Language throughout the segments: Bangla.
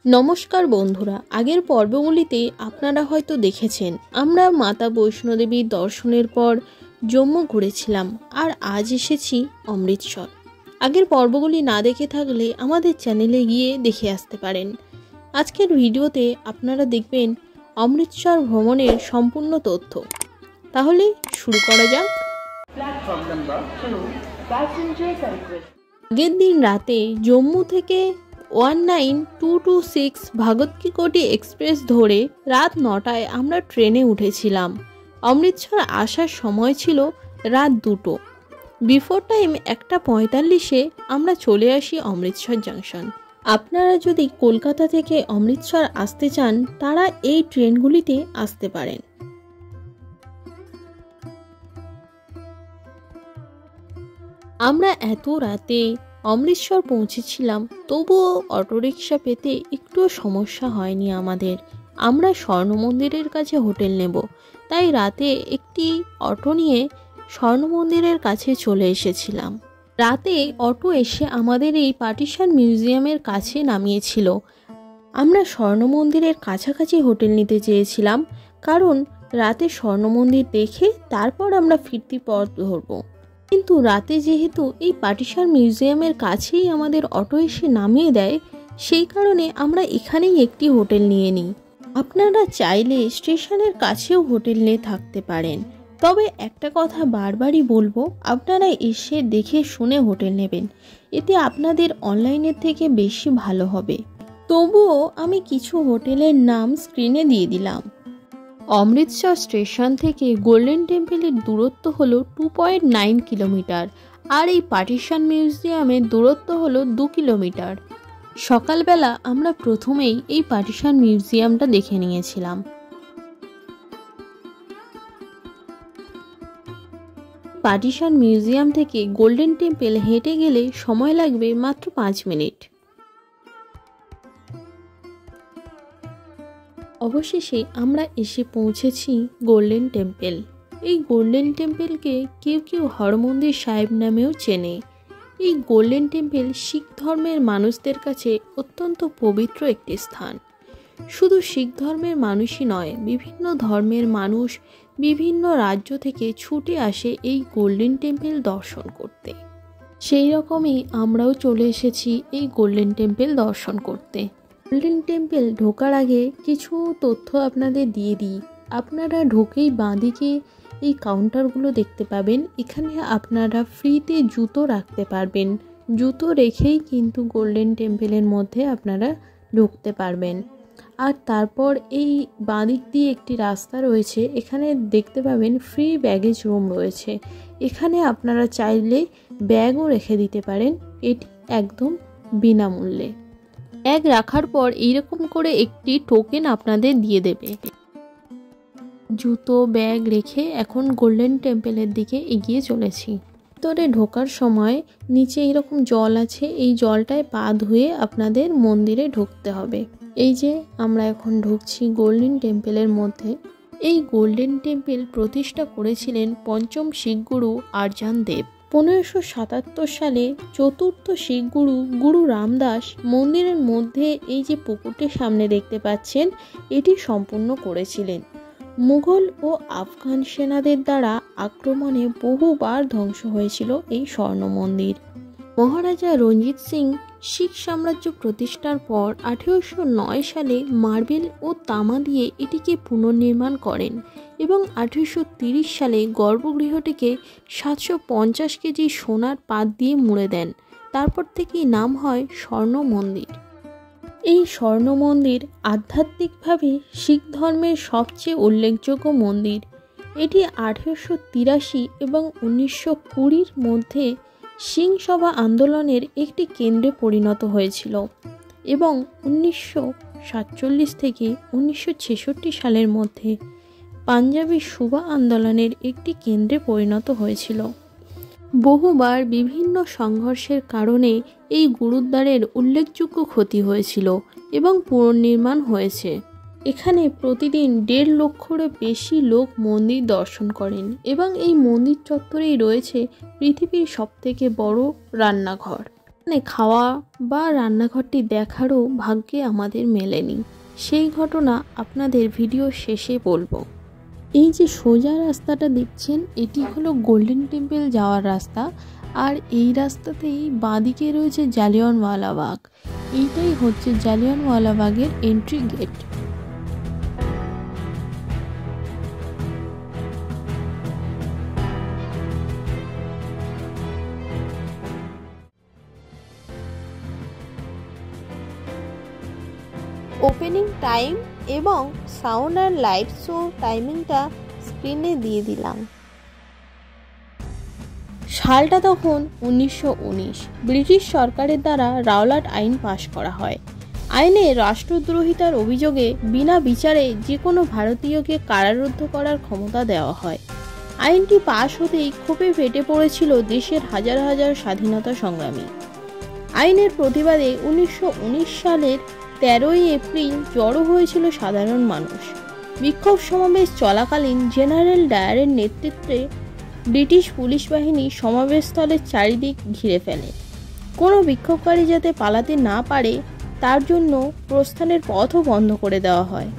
নমস্কার বন্ধুরা, আগের পর্বগুলিতে আপনারা হয়তো দেখেছেন আমরা মাতা বৈষ্ণোদেবীর দর্শনের পর জম্মু ঘুরেছিলাম আর আজ এসেছি অমৃতসর। আগের পর্বগুলি না দেখে থাকলে আমাদের চ্যানেলে গিয়ে দেখে আসতে পারেন। আজকের ভিডিওতে আপনারা দেখবেন অমৃতসর ভ্রমণের সম্পূর্ণ তথ্য। তাহলে শুরু করা যাক। আগের দিন রাতে জম্মু থেকে 19226 ভাগত কি কোটি এক্সপ্রেস ধরে রাত 9টায় আমরা ট্রেনে উঠেছিলাম। অমৃতসর আসার সময় ছিল রাত 2টো। বিফোর টাইম 1:45-এ আমরা চলে আসি অমৃতসর জাংশন। আপনারা যদি কলকাতা থেকে অমৃতসর আসতে চান তারা এই ট্রেনগুলিতে আসতে পারেন। আমরা এত রাতে অমৃতসর পৌঁছেছিলাম, তবুও অটোরিকশা পেতে একটুও সমস্যা হয়নি আমাদের। আমরা স্বর্ণ মন্দিরের কাছে হোটেল নেব, তাই রাতে একটি অটো নিয়ে স্বর্ণ মন্দিরের কাছে চলে এসেছিলাম। রাতে অটো এসে আমাদের এই পার্টিশন মিউজিয়ামের কাছে নামিয়েছিল। আমরা স্বর্ণ মন্দিরের কাছাকাছি হোটেল নিতে চেয়েছিলাম, কারণ রাতে স্বর্ণ মন্দির দেখে তারপর আমরা ফিরতি পথ ধরবো। কিন্তু রাতে যেহেতু এই পার্টিশন মিউজিয়ামের কাছেই আমাদের অটো এসে নামিয়ে দেয়, সেই কারণে আমরা এখানেই একটি হোটেল নিয়ে নিই। আপনারা চাইলে স্টেশনের কাছেও হোটেল নিয়ে থাকতে পারেন, তবে একটা কথা বারবারই বলবো, আপনারা এসে দেখে শুনে হোটেল নেবেন, এতে আপনাদের অনলাইনের থেকে বেশি ভালো হবে। তবুও আমি কিছু হোটেলের নাম স্ক্রিনে দিয়ে দিলাম। অমৃতসর স্টেশন থেকে গোল্ডেন টেম্পলের দূরত্ব হলো 2.9 কিলোমিটার আর এই পার্টিশন মিউজিয়ামের দূরত্ব হলো 2 কিলোমিটার। সকালবেলা আমরা প্রথমেই এই পার্টিশন মিউজিয়ামটা দেখে নিয়েছিলাম। পার্টিশন মিউজিয়াম থেকে গোল্ডেন টেম্পল হেঁটে গেলে সময় লাগবে মাত্র 5 মিনিট। অবশেষে আমরা এসে পৌঁছেছি গোল্ডেন টেম্পল। এই গোল্ডেন টেম্পলকে কেউ কেউ হরমন্দির সাহেব নামেও চেনে। এই গোল্ডেন টেম্পল শিখ ধর্মের মানুষদের কাছে অত্যন্ত পবিত্র একটি স্থান। শুধু শিখ ধর্মের মানুষই নয়, বিভিন্ন ধর্মের মানুষ বিভিন্ন রাজ্য থেকে ছুটে আসে এই গোল্ডেন টেম্পল দর্শন করতে। সেই রকমই আমরাও চলে এসেছি এই গোল্ডেন টেম্পল দর্শন করতে। গোল্ডেন টেম্পল ঢোকার আগে কিছু তথ্য আপনাদের দিয়ে দিই। আপনারা ঢোকেই বাঁদিকে এই কাউন্টারগুলো দেখতে পাবেন। এখানে আপনারা ফ্রিতে জুতো রাখতে পারবেন। জুতো রেখেই কিন্তু গোল্ডেন টেম্পলের মধ্যে আপনারা ঢুকতে পারবেন। আর তারপর এই বাঁদিক দিয়ে একটি রাস্তা রয়েছে, এখানে দেখতে পাবেন ফ্রি ব্যাগেজ রুম রয়েছে। এখানে আপনারা চাইলে ব্যাগও রেখে দিতে পারেন, এটি একদম বিনামূল্যে। ব্যাগ রাখার পর এইরকম করে একটি টোকেন আপনাদের দিয়ে দেবে। জুতো ব্যাগ রেখে এখন গোল্ডেন টেম্পলের দিকে এগিয়ে চলেছি। ভিতরে ঢোকার সময় নিচে এইরকম জল আছে, এই জলটায় পা ধুয়ে আপনাদের মন্দিরে ঢুকতে হবে। এই যে আমরা এখন ঢুকছি গোল্ডেন টেম্পলের মধ্যে। এই গোল্ডেন টেম্পল প্রতিষ্ঠা করেছিলেন পঞ্চম শিখ গুরু আরজান দেব। 1577 সালে চতুর্থ শিখ গুরু গুরু রামদাস মন্দিরের মধ্যে এই যে পুকুরটির সামনে দেখতে পাচ্ছেন, এটি সম্পূর্ণ করেছিলেন। মুঘল ও আফগান সেনাদের দ্বারা আক্রমণে বহুবার ধ্বংস হয়েছিল এই স্বর্ণ মন্দির। মহারাজা রঞ্জিত সিং শিখ সাম্রাজ্য প্রতিষ্ঠার পর 1809 সালে মার্বেল ও তামা দিয়ে এটিকে পুনর্নির্মাণ করেন এবং 1830 সালে গর্ভগৃহটিকে 750 কেজি সোনার পাত দিয়ে মুড়ে দেন। তারপর থেকেই নাম হয় স্বর্ণ মন্দির। এই স্বর্ণ মন্দির আধ্যাত্মিকভাবে শিখ ধর্মের সবচেয়ে উল্লেখযোগ্য মন্দির। এটি 1883 এবং 1920-র মধ্যে সিং সভা আন্দোলনের একটি কেন্দ্রে পরিণত হয়েছিল এবং 1947 থেকে 1966 সালের মধ্যে পাঞ্জাবি সুবা আন্দোলনের একটি কেন্দ্রে পরিণত হয়েছিল। বহুবার বিভিন্ন সংঘর্ষের কারণে এই গুরুদ্বারের উল্লেখযোগ্য ক্ষতি হয়েছিল এবং পুনর্নির্মাণ হয়েছে। এখানে প্রতিদিন 1.5 লক্ষেরও বেশি লোক মন্দির দর্শন করেন এবং এই মন্দির চত্বরেই রয়েছে পৃথিবীর সবথেকে বড় রান্নাঘর। মানে খাওয়া বা রান্নাঘরটি দেখারও ভাগ্যে আমাদের মেলেনি। সেই ঘটনা আপনাদের ভিডিও শেষে বলবো। এই যে সোজা রাস্তাটা দেখছেন, এটি হলো গোল্ডেন টেম্পল যাওয়ার রাস্তা। আর এই রাস্তাতেই বাঁদিকে রয়েছে জালিয়ানওয়ালাবাগ। এইটাই হচ্ছে জালিয়ানওয়ালাবাগের এন্ট্রি গেট। ওপেনিং টাইম এবং সাউন্ড অ্যান্ড লাইট শো টাইমিংটা স্ক্রিনে দিয়ে দিলাম। সালটা তখন 1919। ব্রিটিশ সরকারের দ্বারা রাওলাট আইন পাশ করা হয়। আইনে রাষ্ট্রদ্রোহিতার অভিযোগে বিনা বিচারে যে কোনো ভারতীয়কে কারারুদ্ধ করার ক্ষমতা দেওয়া হয়। আইনটি পাশ হতেই ক্ষোভে ফেটে পড়েছিল দেশের হাজার হাজার স্বাধীনতা সংগ্রামী। আইনের প্রতিবাদে 1919 সালের 13ই এপ্রিল জড়ো হয়েছিল সাধারণ মানুষ। বিক্ষোভ সমাবেশ চলাকালীন জেনারেল ডায়ারের নেতৃত্বে ব্রিটিশ পুলিশ বাহিনী সমাবেশস্থলের চারিদিক ঘিরে ফেলে। কোনো বিক্ষোভকারী যাতে পালাতে না পারে তার জন্য প্রস্থানের পথও বন্ধ করে দেওয়া হয়।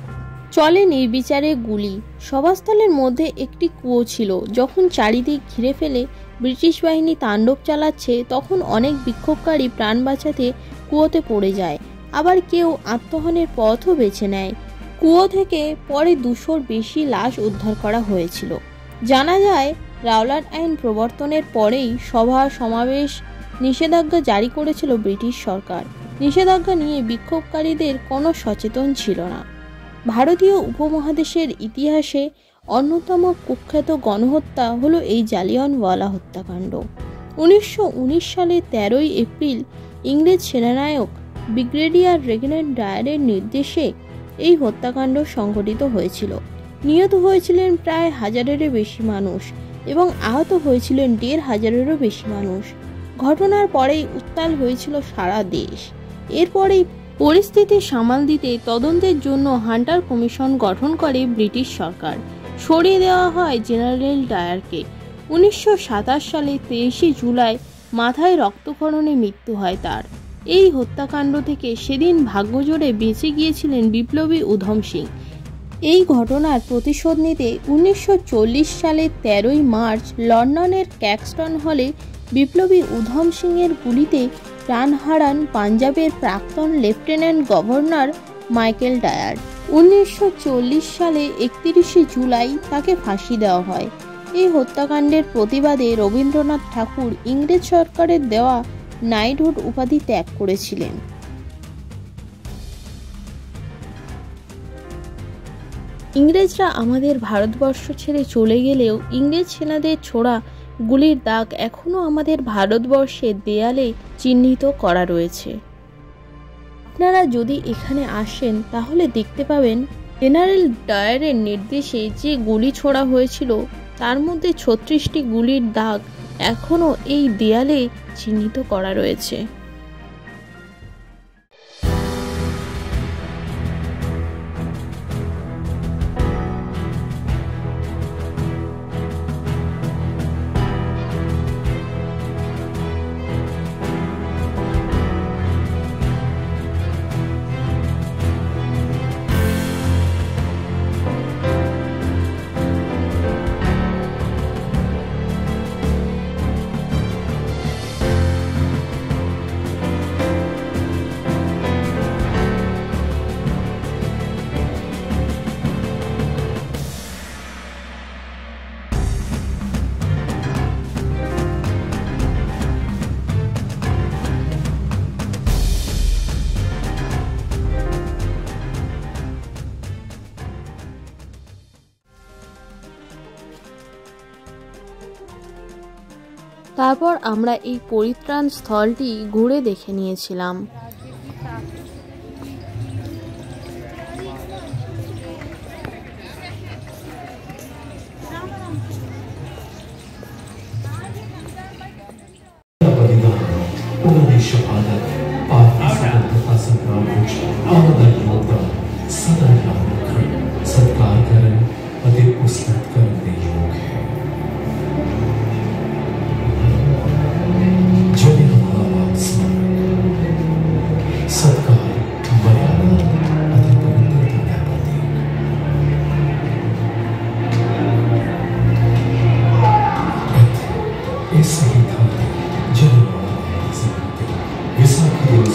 চলে নির্বিচারে গুলি। সভাস্থলের মধ্যে একটি কুয়ো ছিল। যখন চারিদিক ঘিরে ফেলে ব্রিটিশ বাহিনী তাণ্ডব চালাচ্ছে, তখন অনেক বিক্ষোভকারী প্রাণ বাঁচাতে কুয়োতে পড়ে যায়। আবার কেউ আত্মহনের পথও বেছে নেয়। কুয়ো থেকে পরে 200-র বেশি লাশ উদ্ধার করা হয়েছিল। জানা যায় রাওলাট আইন প্রবর্তনের পরেই সভা সমাবেশ নিষেধাজ্ঞা জারি করেছিল ব্রিটিশ সরকার। নিষেধাজ্ঞা নিয়ে বিক্ষোভকারীদের কোনো সচেতন ছিল না। ভারতীয় উপমহাদেশের ইতিহাসে অন্যতম কুখ্যাত গণহত্যা হলো এই জালিয়ানওয়ালা হত্যাকাণ্ড। 1919 সালে 13ই এপ্রিল ইংরেজ সেনানায়ক ব্রিগেডিয়ার রেজিনাল্ড ডায়ারের নির্দেশে এই হত্যাকাণ্ড সংঘটিত হয়েছিল। নিহত হয়েছিলেন প্রায় 1000-এরও বেশি মানুষ এবং আহত হয়েছিলেন 1500-এরও বেশি মানুষ। ঘটনার পরেই উত্তাল হয়েছিল সারা দেশ। এরপরেই পরিস্থিতি সামাল দিতে তদন্তের জন্য হান্টার কমিশন গঠন করে ব্রিটিশ সরকার। সরিয়ে দেওয়া হয় জেনারেল ডায়ারকে। 1927 সালে 23শে জুলাই মাথায় রক্তক্ষরণে মৃত্যু হয় তার। এই হত্যাকাণ্ড থেকে সেদিন ভাগ্যজোরে বেঁচে গিয়েছিলেন বিপ্লবী উধম সিং। এই ঘটনার প্রতিশোধ নিতে 1940 সালে 13ই মার্চ লন্ডনের ক্যাক্সটন হলে বিপ্লবী উধম সিংয়ের গুলিতে প্রাণ হারান পাঞ্জাবের প্রাক্তন লেফটেন্যান্ট গভর্নর মাইকেল ডায়ার। 1940 সালে 31শে জুলাই তাকে ফাঁসি দেওয়া হয়। এই হত্যাকাণ্ডের প্রতিবাদে রবীন্দ্রনাথ ঠাকুর ইংরেজ সরকারের দেওয়া নাইটহুড উপাধি ত্যাগ করেছিলেন। ইংরেজরা আমাদের ভারতবর্ষ ছেড়ে চলে গেলেও ইংরেজ সেনাদের ছোড়া গুলির দাগ এখনও আমাদের ভারতবর্ষের দেয়ালে চিহ্নিত করা রয়েছে। আপনারা যদি এখানে আসেন তাহলে দেখতে পাবেন জেনারেল ডায়ারের নির্দেশে যে গুলি ছোড়া হয়েছিল তার মধ্যে 36টি গুলির দাগ এখনও এই দেয়ালে চিহ্নিত করা রয়েছে। তারপর আমরা এই পরিত্রাণ স্থলটি ঘুরে দেখে নিয়েছিলাম।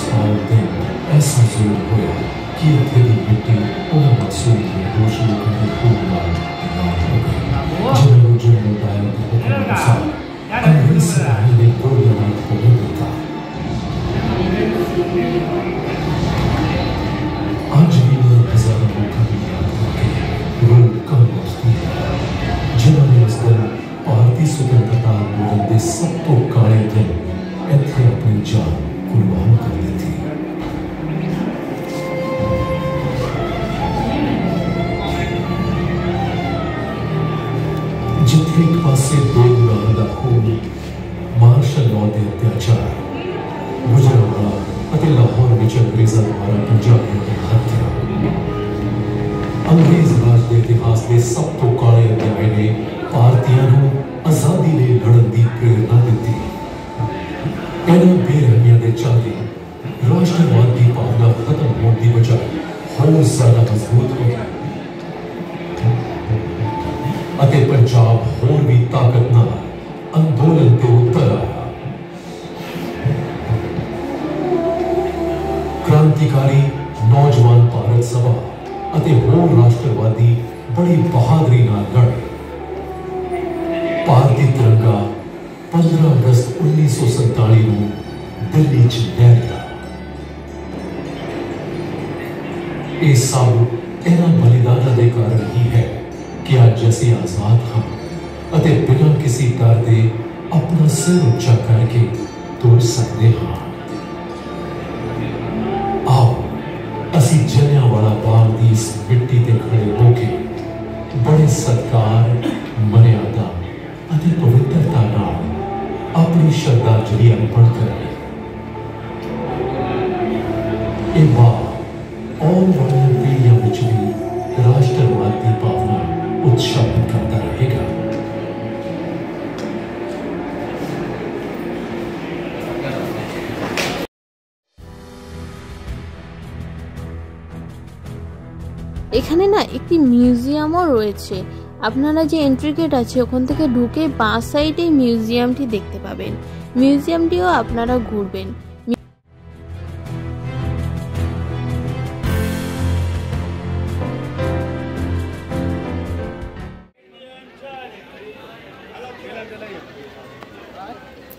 साल दिन ऐसा जोर होया कि इत्थे दी मिट्टी उन्हें मासूम निर्दोष लोगों के खून नाल लाल हो गई। जिन्होंने जनरल डायर के हुक्म अनुसार अंग्रेज सिपाही ने गोलियां मार को दिया। आज भी मैं हजारों लोगों की याद करके रोड कम पहुंचती है जिन्होंने उस दिन भारतीय स्वतंत्रता आंदोलन के सब तो काले दिन इत्थे अपनी जान कुर्बान कर दी थी। जिथे एक पासे दो गुलाम का खून, मार्शल लॉ के अत्याचार, गुजरांवाला ਅਤੇ ਲਾਹੌਰ ਵਿੱਚ ਅੰਗਰੇਜ਼ਾਂ ਦੁਆਰਾ ਪੰਜਾਬੀਆਂ ਦੀ ਹੱਤਿਆ, ਅੰਗਰੇਜ਼ ਰਾਜ ਦੇ ਇਤਿਹਾਸ ਦੇ ਸਭ ਤੋਂ ਕਾਲੇ ਅਧਿਆਏ ਨੇ ਭਾਰਤੀਆਂ ਨੂੰ ਆਜ਼ਾਦੀ ਲਈ ਲੜਨ ਦੀ ਪ੍ਰੇਰਨਾ ਦਿੱਤੀ। ਇਹਨਾਂ ਬੇਰਹਿਮੀਆਂ ਦੇ ਚੱਲਦੇ ਰਾਸ਼ਟਰਵਾਦ ਦੀ ਭਾਵਨਾ ਖਤਮ ਹੋਣ ਦੀ ਬਜਾਏ ਹੋਰ ਜ਼ਿਆਦਾ ਮਜ਼ਬੂਤ ਹੋਈ ਅਤੇ ਪੰਜਾਬ ਹੋਰ ਵੀ ਤਾਕਤ ਨਾਲ ਅੰਦੋਲਨ ਤੇ ਉਤਰ ਆਇਆ। क्रांतिकारी नौजवान भारत सभा ਅਤੇ ਹੋਰ ਰਾਸ਼ਟਰਵਾਦੀ ਬੜੀ ਬਹਾਦਰੀ ਨਾਲ ਲੜੇ। ਭਾਰਤੀ ਤਿਰੰਗਾ 15 ਅਗਸਤ 1947 ਨੂੰ ਦਿੱਲੀ 'ਚ ਲਹਿਰਾਇਆ। ਇਹ ਸਭ ਇਹਨਾਂ ਬਲੀਦਾਨਾਂ ਦੇ ਕਾਰਨ ਹੀ ਹੈ ਕਿ ਅੱਜ ਅਸੀਂ ਆਜ਼ਾਦ ਹਾਂ ਅਤੇ ਬਿਨਾਂ ਕਿਸੇ ਡਰ ਦੇ ਆਪਣਾ ਸਿਰ ਉੱਚਾ ਕਰਕੇ ਤੁਰ ਸਕਦੇ ਹਾਂ। ਅਸੀਂ ਜਲਿਆਂਵਾਲਾ ਬਾਗ ਦੀ ਇਸ ਮਿੱਟੀ ਤੇ ਖੜੇ ਹੋ ਕੇ ਬੜੇ ਸਤਿਕਾਰ, ਮਰਿਆਦਾ ਅਤੇ ਪਵਿੱਤਰਤਾ ਨਾਲ ਆਪਣੀ ਸ਼ਰਧਾਂਜਲੀ ਅਰਪਣ ਕਰੀਏ। ਇਹ ਬਾਗ ਆਉਣ ਵਾਲੀਆਂ ਪੀੜ੍ਹੀਆਂ ਵਿੱਚ ਵੀ ਰਾਸ਼ਟਰਵਾਦ ਦੀ ਭਾਵਨਾ ਉਤਸ਼ਾਹਿਤ ਕਰਦਾ ਰਹੇਗਾ। এখানে না একটি মিউজিয়ামও রয়েছে। আপনারা যে এন্ট্রি গেট আছে ওখান থেকে ঢুকে বাঁ সাইডে মিউজিয়ামটি দেখতে পাবেন। মিউজিয়ামটিও আপনারা ঘুরবেন।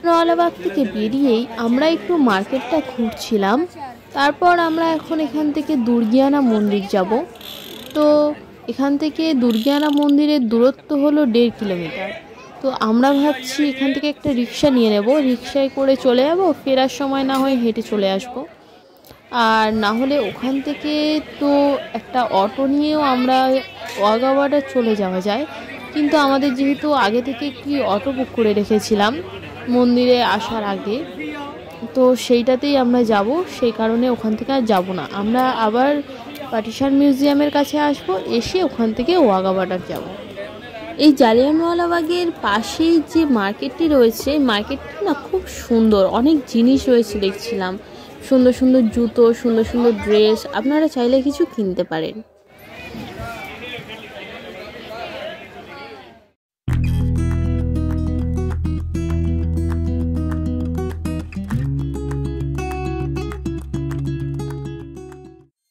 জালিয়ানওয়ালাবাগ থেকে বেরিয়েই আমরা একটু মার্কেটটা ঘুরছিলাম। তারপর আমরা এখন এখান থেকে দুর্গিয়ানা মন্দির যাব। তো এখান থেকে দুর্গিয়ানা মন্দিরের দূরত্ব হলো 1.5 কিলোমিটার। তো আমরা ভাবছি এখান থেকে একটা রিক্সা নিয়ে নেব, রিক্সায় করে চলে যাব, ফেরার সময় না হয় হেঁটে চলে আসব। আর না হলে ওখান থেকে তো একটা অটো নিয়েও আমরা ওয়াঘা বর্ডার চলে যাওয়া যায়, কিন্তু আমাদের যেহেতু আগে থেকে একটি অটো বুক করে রেখেছিলাম মন্দিরে আসার আগে, তো সেইটাতেই আমরা যাব। সেই কারণে ওখান থেকে আর যাব না, আমরা আবার পার্টিশন মিউজিয়ামের কাছে আসব, এসে ওখান থেকে ওয়াঘা বর্ডার যাব। এই জালিয়ানওয়ালাবাগের পাশেই যে মার্কেটটি রয়েছে, মার্কেটটি না খুব সুন্দর, অনেক জিনিস রয়েছে দেখছিলাম, সুন্দর সুন্দর জুতো, সুন্দর সুন্দর ড্রেস, আপনারা চাইলে কিছু কিনতে পারেন।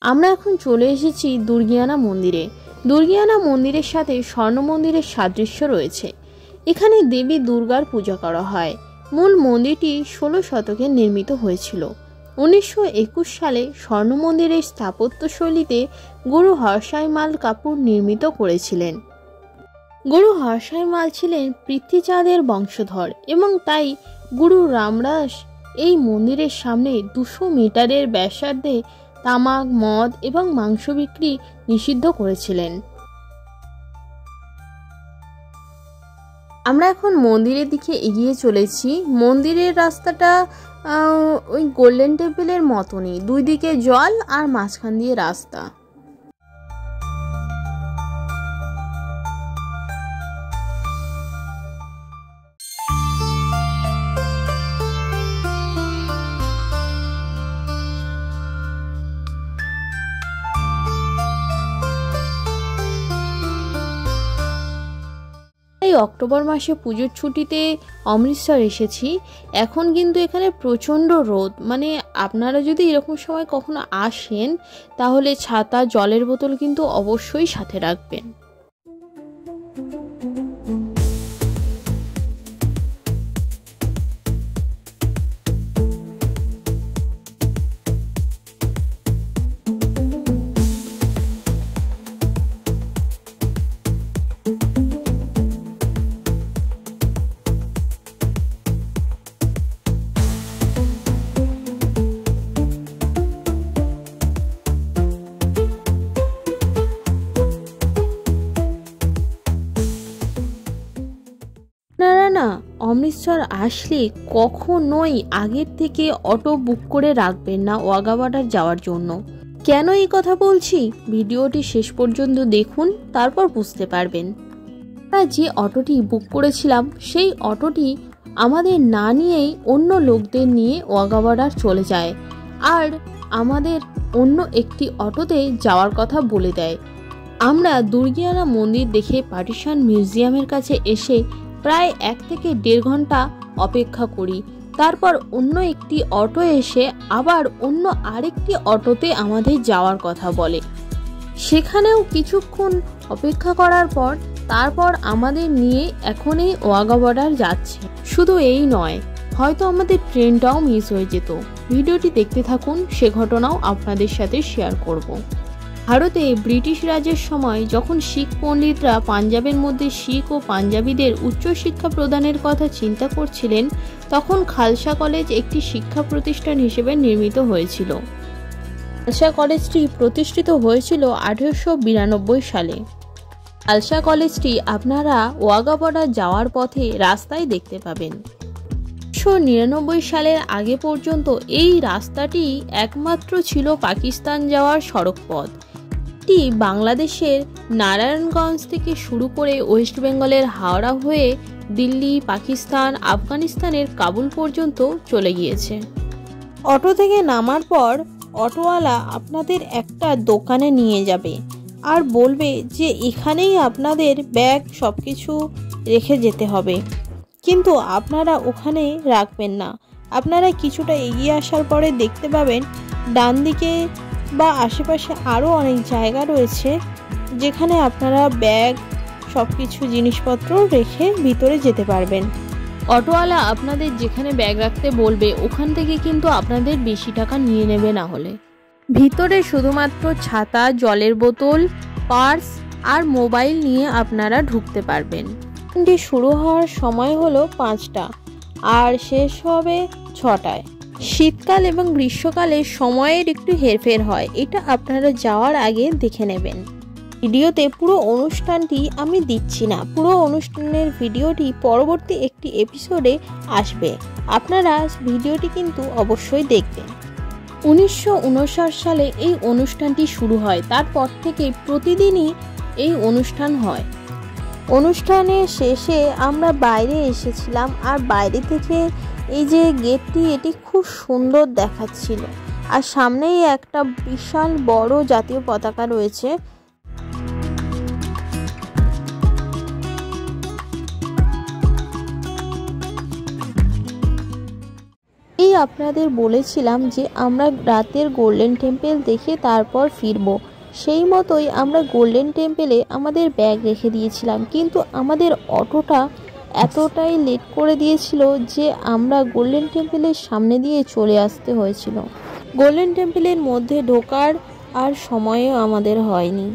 আমরা এখন চলে এসেছি দুর্গিয়ানা মন্দিরে। দুর্গিয়ানা মন্দিরের সাথে স্বর্ণ মন্দিরের সাদৃশ্য রয়েছে। এখানে দেবী দুর্গার পূজা করা হয়। মূল মন্দিরটি 16 শতকে নির্মিত হয়েছিল। 1921 সালে স্বর্ণ মন্দিরের স্থাপত্য শৈলীতে গুরু হরসাইমাল কাপুর নির্মিত করেছিলেন। গুরু হরসাইমাল ছিলেন পৃথ্বীচাঁদের বংশধর এবং তাই গুরু রামদাস এই মন্দিরের সামনে 200 মিটারের ব্যাসার্ধে তামাক, মদ এবং মাংস বিক্রি নিষিদ্ধ করেছিলেন। আমরা এখন মন্দিরের দিকে এগিয়ে চলেছি। মন্দিরের রাস্তাটা ওই গোল্ডেন টেম্পলের মতনই, দুই দিকে জল আর মাঝখান দিয়ে রাস্তা। এই অক্টোবর মাসে পুজোর ছুটিতে অমৃতসর এসেছি। এখন কিন্তু এখানে প্রচণ্ড রোদ, মানে আপনারা যদি এরকম সময় কখনো আসেন তাহলে ছাতা, জলের বোতল কিন্তু অবশ্যই সাথে রাখবেন। আপনারা না অমৃতসর আসলে কখনোই আগের থেকে অটো বুক করে রাখবেন না ওয়াঘা বর্ডার যাওয়ার জন্য। কেন এই কথা বলছি, ভিডিওটি শেষ পর্যন্ত দেখুন, তারপর বুঝতে পারবেন। আমরা যে অটোটি বুক করেছিলাম সেই অটোটি আমাদের না নিয়েই অন্য লোকদের নিয়ে ওয়াঘা বর্ডার চলে যায়, আর আমাদের অন্য একটি অটোতে যাওয়ার কথা বলে দেয়। আমরা দুর্গিয়ানা মন্দির দেখে পার্টিশন মিউজিয়ামের কাছে এসে প্রায় 1 থেকে 1.5 ঘন্টা অপেক্ষা করি। তারপর অন্য একটি অটো এসে আবার অন্য আরেকটি অটোতে আমাদের যাওয়ার কথা বলে। সেখানেও কিছুক্ষণ অপেক্ষা করার পর তারপর আমাদের নিয়ে এখনই ওয়াঘা বর্ডার যাচ্ছে। শুধু এই নয়, হয়তো আমাদের ট্রেনটাও মিস হয়ে যেত। ভিডিওটি দেখতে থাকুন, সে ঘটনাও আপনাদের সাথে শেয়ার করব। ভারতে ব্রিটিশ রাজের সময় যখন শিখ পণ্ডিতরা পাঞ্জাবের মধ্যে শিখ ও পাঞ্জাবিদের উচ্চশিক্ষা প্রদানের কথা চিন্তা করছিলেন, তখন খালসা কলেজ একটি শিক্ষা প্রতিষ্ঠান হিসেবে নির্মিত হয়েছিল। খালসা কলেজটি প্রতিষ্ঠিত হয়েছিল 1892 সালে। খালসা কলেজটি আপনারা ওয়াঘা বর্ডার যাওয়ার পথে রাস্তায় দেখতে পাবেন। 1999 সালের আগে পর্যন্ত এই রাস্তাটি একমাত্র ছিল পাকিস্তান যাওয়ার সড়ক পথ। এটি বাংলাদেশের নারায়ণগঞ্জ থেকে শুরু করে ওয়েস্ট বেঙ্গলের হাওড়া হয়ে দিল্লি, পাকিস্তান, আফগানিস্তানের কাবুল পর্যন্ত চলে গিয়েছে। অটো থেকে নামার পর অটোওয়ালা আপনাদের একটা দোকানে নিয়ে যাবে আর বলবে যে এখানেই আপনাদের ব্যাগ সবকিছু রেখে যেতে হবে, কিন্তু আপনারা ওখানে রাখবেন না। আপনারা কিছুটা এগিয়ে আসার পরে দেখতে পাবেন ডান দিকে বা আশেপাশে আরও অনেক জায়গা রয়েছে যেখানে আপনারা ব্যাগ সবকিছু জিনিসপত্র রেখে ভিতরে যেতে পারবেন। অটোওয়ালা আপনাদের যেখানে ব্যাগ রাখতে বলবে ওখান থেকে কিন্তু আপনাদের বেশি টাকা নিয়ে নেবে না হলে। ভিতরে শুধুমাত্র ছাতা, জলের বোতল, পার্স আর মোবাইল নিয়ে আপনারা ঢুকতে পারবেন। ট্রেনটি শুরু হওয়ার সময় হলো 5টা আর শেষ হবে 6টায়। শীতকাল এবং গ্রীষ্মকালে সময়ের একটু হেরফের হয়, এটা আপনারা যাওয়ার আগে দেখে নেবেন। ভিডিওতে পুরো অনুষ্ঠানটি আমি দিচ্ছি না, পুরো অনুষ্ঠানের ভিডিওটি পরবর্তী একটি এপিসোডে আসবে, আপনারা ভিডিওটি কিন্তু অবশ্যই দেখবেন। 1959 সালে এই অনুষ্ঠানটি শুরু হয়, তারপর থেকে প্রতিদিনই এই অনুষ্ঠান হয়। অনুষ্ঠানের শেষে আমরা বাইরে এসেছিলাম, আর বাইরে থেকে এই যে গেটটি, এটি খুব সুন্দর দেখাচ্ছিল, আর সামনেই একটা বিশাল বড় জাতীয় পতাকা রয়েছে। এই আপনাদের বলেছিলাম যে আমরা রাতের গোল্ডেন টেম্পল দেখে তারপর ফিরবো, সেই মতোই আমরা গোল্ডেন টেম্পলে আমাদের ব্যাগ রেখে দিয়েছিলাম, কিন্তু আমাদের অটোটা এতটাই লেট করে দিয়েছিল যে আমরা গোল্ডেন টেম্পলের সামনে দিয়ে চলে আসতে হয়েছিল। গোল্ডেন টেম্পলের মধ্যে ঢোকার আর সময়ও আমাদের হয়নি।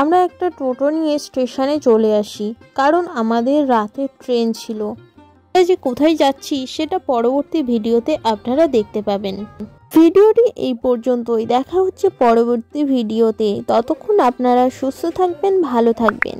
আমরা একটা টোটো নিয়ে স্টেশনে চলে আসি, কারণ আমাদের রাতের ট্রেন ছিল। যে কোথায় যাচ্ছি সেটা পরবর্তী ভিডিওতে আপনারা দেখতে পাবেন। ভিডিওটি এই পর্যন্তই, দেখা হচ্ছে পরবর্তী ভিডিওতে। ততক্ষণ আপনারা সুস্থ থাকবেন, ভালো থাকবেন।